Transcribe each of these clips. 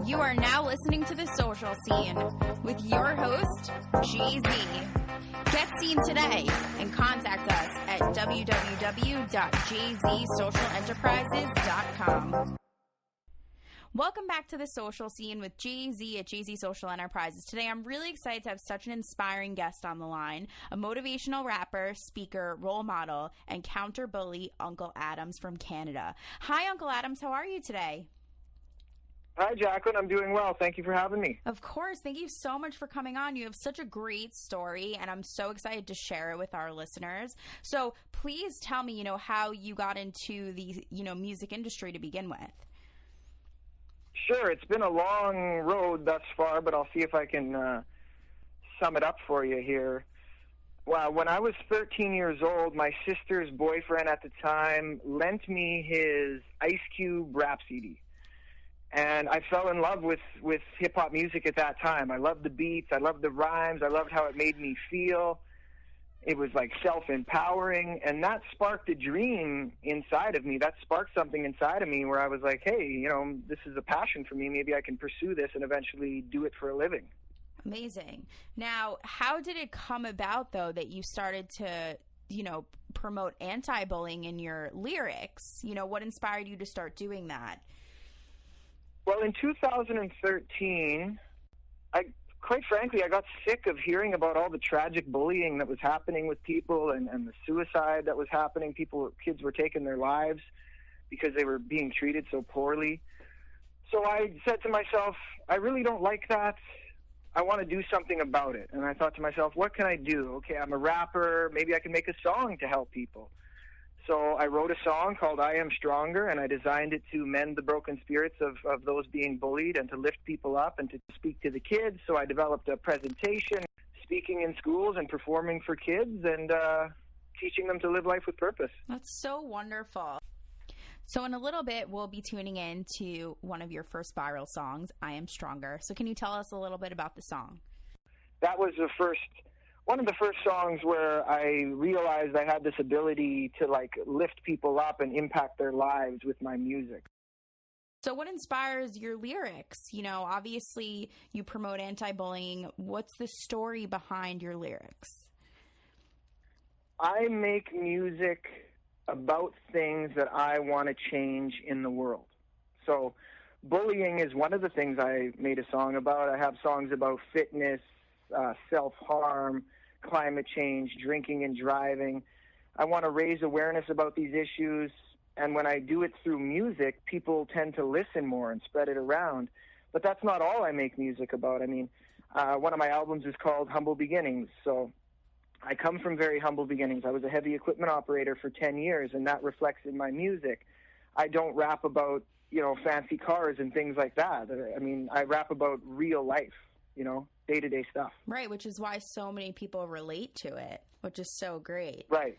You are now listening to The Social Scene with your host, JZ. Get seen today and contact us at www.jzsocialenterprises.com. Welcome back to The Social Scene with JZ at JZ Social Enterprises. Today I'm really excited to have such an inspiring guest on the line, a motivational rapper, speaker, role model, and counter bully, Unkle Adams from Canada. Hi, Unkle Adams. How are you today? Hi, Jaclyn. I'm doing well. Thank you for having me. Of course. Thank you so much for coming on. You have such a great story, and I'm so excited to share it with our listeners. So please tell me, how you got into the, music industry to begin with. Sure. It's been a long road thus far, but I'll see if I can sum it up for you here. Well, when I was 13 years old, my sister's boyfriend at the time lent me his Ice Cube rap CD. And I fell in love with hip-hop music at that time. I loved the beats. I loved the rhymes. I loved how it made me feel. It was like self-empowering. And that sparked a dream inside of me. That sparked something inside of me where I was like, hey, this is a passion for me. Maybe I can pursue this and eventually do it for a living. Amazing. Now, how did it come about, though, that you started to, promote anti-bullying in your lyrics? What inspired you to start doing that? Well, in 2013, quite frankly, I got sick of hearing about all the tragic bullying that was happening with people and the suicide that was happening. Kids were taking their lives because they were being treated so poorly. So I said to myself, I really don't like that. I want to do something about it. And I thought to myself, what can I do? Okay, I'm a rapper. Maybe I can make a song to help people. So I wrote a song called I Am Stronger, and I designed it to mend the broken spirits of those being bullied and to lift people up and to speak to the kids. So I developed a presentation, speaking in schools and performing for kids and teaching them to live life with purpose. That's so wonderful. So in a little bit, we'll be tuning in to one of your first viral songs, I Am Stronger. So can you tell us a little bit about the song? That was one of the first songs where I realized I had this ability to lift people up and impact their lives with my music. So what inspires your lyrics? Obviously you promote anti-bullying. What's the story behind your lyrics? I make music about things that I want to change in the world. So bullying is one of the things I made a song about. I have songs about fitness, self-harm, climate change, drinking and driving. I want to raise awareness about these issues, and when I do it through music, people tend to listen more and spread it around. But that's not all I make music about. I mean, one of my albums is called Humble Beginnings, so I come from very humble beginnings. I was a heavy equipment operator for 10 years, and that reflects in my music. I don't rap about, fancy cars and things like that. I mean, I rap about real life, day-to-day stuff. Right, which is why so many people relate to it, which is so great. Right.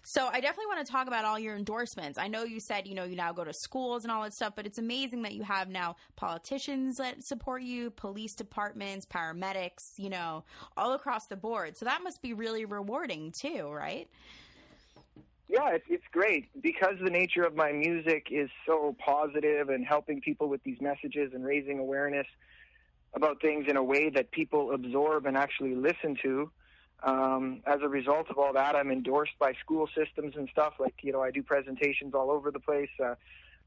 So I definitely want to talk about all your endorsements. I know you said, you now go to schools and all that stuff, but it's amazing that you have now politicians that support you, police departments, paramedics, all across the board. So that must be really rewarding too, right? Yeah, it's great because the nature of my music is so positive and helping people with these messages and raising awareness about things in a way that people absorb and actually listen to. As a result of all that, I'm endorsed by school systems and stuff. I do presentations all over the place.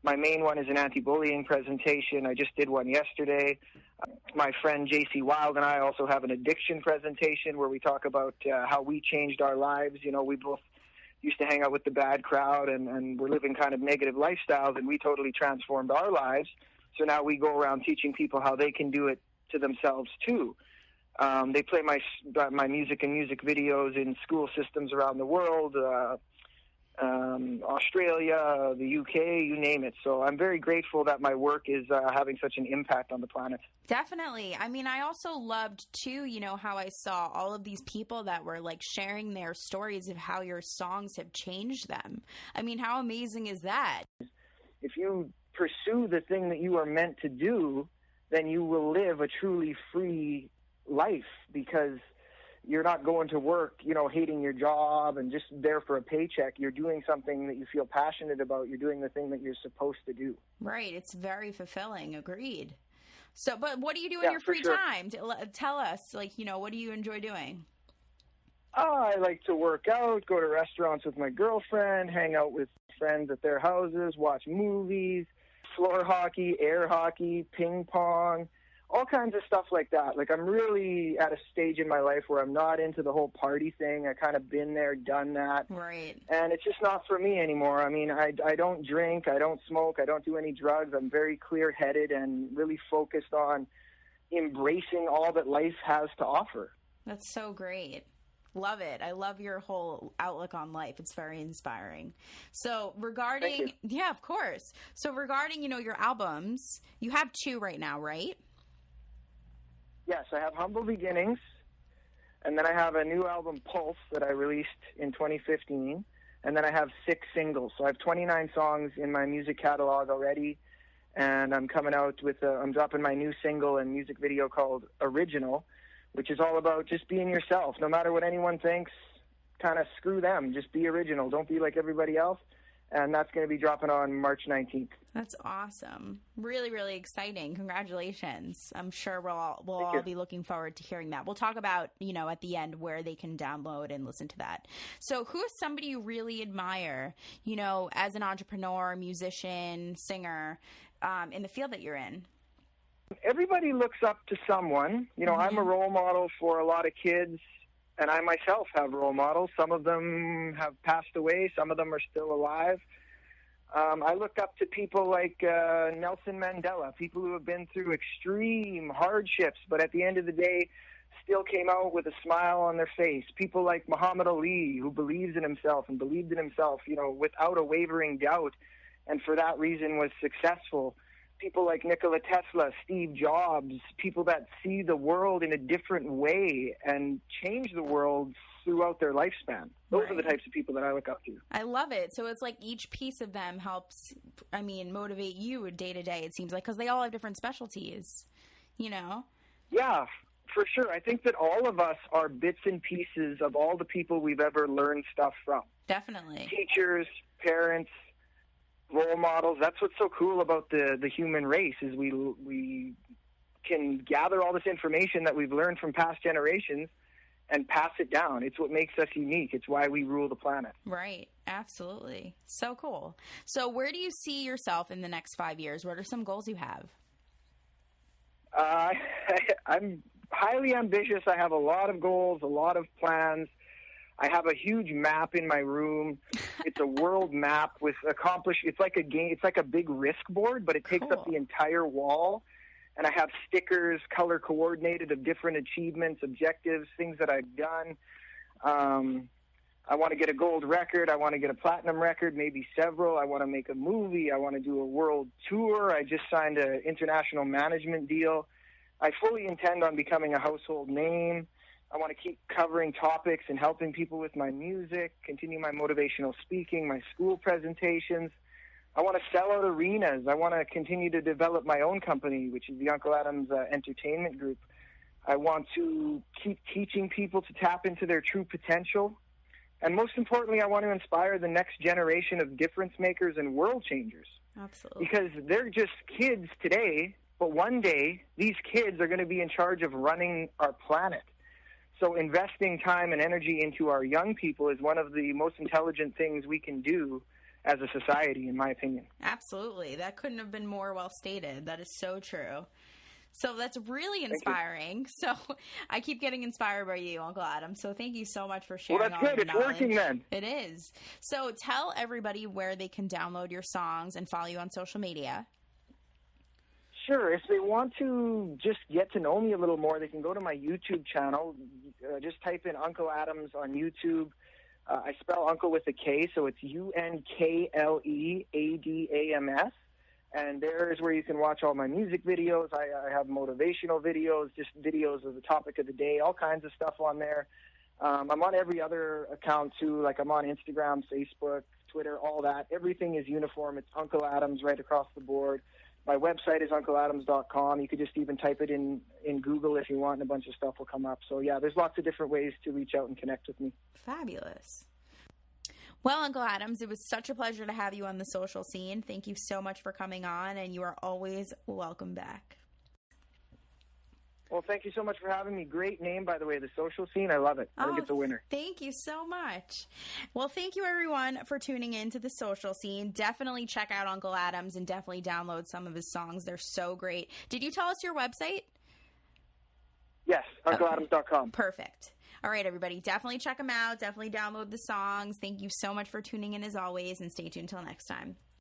My main one is an anti-bullying presentation. I just did one yesterday. My friend J.C. Wild and I also have an addiction presentation where we talk about how we changed our lives. We both used to hang out with the bad crowd and we're living kind of negative lifestyles, and we totally transformed our lives. So now we go around teaching people how they can do it to themselves too. They play my music and music videos in school systems around the world, Australia, the UK, you name it. So I'm very grateful that my work is having such an impact on the planet. Definitely. I mean, I also loved too, how I saw all of these people that were sharing their stories of how your songs have changed them. I mean, how amazing is that? If you pursue the thing that you are meant to do, then you will live a truly free life, because you're not going to work, hating your job and just there for a paycheck. You're doing something that you feel passionate about. You're doing the thing that you're supposed to do. Right. It's very fulfilling. Agreed. So, but what do you do in your free time? Tell us, what do you enjoy doing? I like to work out, go to restaurants with my girlfriend, hang out with friends at their houses, watch movies, floor hockey, air hockey, ping pong, all kinds of stuff like that. Like, I'm really at a stage in my life where I'm not into the whole party thing. I kind of been there, done that. Right. And it's just not for me anymore. I mean, I don't drink, I don't smoke, I don't do any drugs. I'm very clear-headed and really focused on embracing all that life has to offer. That's so great. Love it. I love your whole outlook on life. It's very inspiring. So regarding, yeah, of course. So regarding, your albums, you have 2 right now, right? Yes, I have Humble Beginnings, and then I have a new album, Pulse, that I released in 2015, and then I have 6 singles. So I have 29 songs in my music catalog already, and I'm coming out with I'm dropping my new single and music video called Original, which is all about just being yourself. No matter what anyone thinks, kind of screw them. Just be original. Don't be like everybody else. And that's going to be dropping on March 19th. That's awesome. Really, really exciting. Congratulations. I'm sure we'll all be looking forward to hearing that. We'll talk about, at the end where they can download and listen to that. So who is somebody you really admire, as an entrepreneur, musician, singer, in the field that you're in? Everybody looks up to someone. I'm a role model for a lot of kids, and I myself have role models. Some of them have passed away. Some of them are still alive. I look up to people like Nelson Mandela, people who have been through extreme hardships, but at the end of the day, still came out with a smile on their face. People like Muhammad Ali, who believes in himself and believed in himself, without a wavering doubt, and for that reason was successful. People like Nikola Tesla, Steve Jobs, people that see the world in a different way and change the world throughout their lifespan. Those are the types of people that I look up to. I love it. So it's like each piece of them helps, motivate you day to day, it seems like, because they all have different specialties, Yeah, for sure. I think that all of us are bits and pieces of all the people we've ever learned stuff from. Definitely. Teachers, parents, role models. That's what's so cool about the human race is we can gather all this information that we've learned from past generations and pass it down. It's what makes us unique. It's why we rule the planet. Right. Absolutely. So cool. So where do you see yourself in the next 5 years? What are some goals you have? I'm highly ambitious. I have a lot of goals, a lot of plans. I have a huge map in my room. It's a world map with it's like a game. It's like a big risk board, but it takes up the entire wall. And I have stickers, color coordinated, of different achievements, objectives, things that I've done. I want to get a gold record. I want to get a platinum record, maybe several. I want to make a movie. I want to do a world tour. I just signed an international management deal. I fully intend on becoming a household name. I want to keep covering topics and helping people with my music, continue my motivational speaking, my school presentations. I want to sell out arenas. I want to continue to develop my own company, which is the Unkle Adams Entertainment Group. I want to keep teaching people to tap into their true potential. And most importantly, I want to inspire the next generation of difference makers and world changers. Absolutely. Because they're just kids today, but one day these kids are going to be in charge of running our planet. So investing time and energy into our young people is one of the most intelligent things we can do as a society, in my opinion. Absolutely. That couldn't have been more well stated. That is so true. So that's really inspiring. So I keep getting inspired by you, Uncle Adam. So thank you so much for sharing. Well, that's good. It's working then. It is. So tell everybody where they can download your songs and follow you on social media. Sure. If they want to just get to know me a little more, they can go to my YouTube channel. Just type in Unkle Adams on YouTube. I spell Uncle with a K, so it's UNKLEADAMS. And there is where you can watch all my music videos. I have motivational videos, just videos of the topic of the day, all kinds of stuff on there. I'm on every other account, too. Like, I'm on Instagram, Facebook, Twitter, all that. Everything is uniform. It's Unkle Adams right across the board. My website is uncleadams.com. You could just even type it in Google if you want, and a bunch of stuff will come up. So, yeah, there's lots of different ways to reach out and connect with me. Fabulous. Well, Uncle Adams, it was such a pleasure to have you on the social scene. Thank you so much for coming on, and you are always welcome back. Well, thank you so much for having me. Great name, by the way, the social scene. I love it. I think it's a winner. Thank you so much. Well, thank you, everyone, for tuning in to the social scene. Definitely check out Uncle Adams and definitely download some of his songs. They're so great. Did you tell us your website? Yes, uncleadams.com. Perfect. All right, everybody, definitely check them out. Definitely download the songs. Thank you so much for tuning in as always, and stay tuned till next time.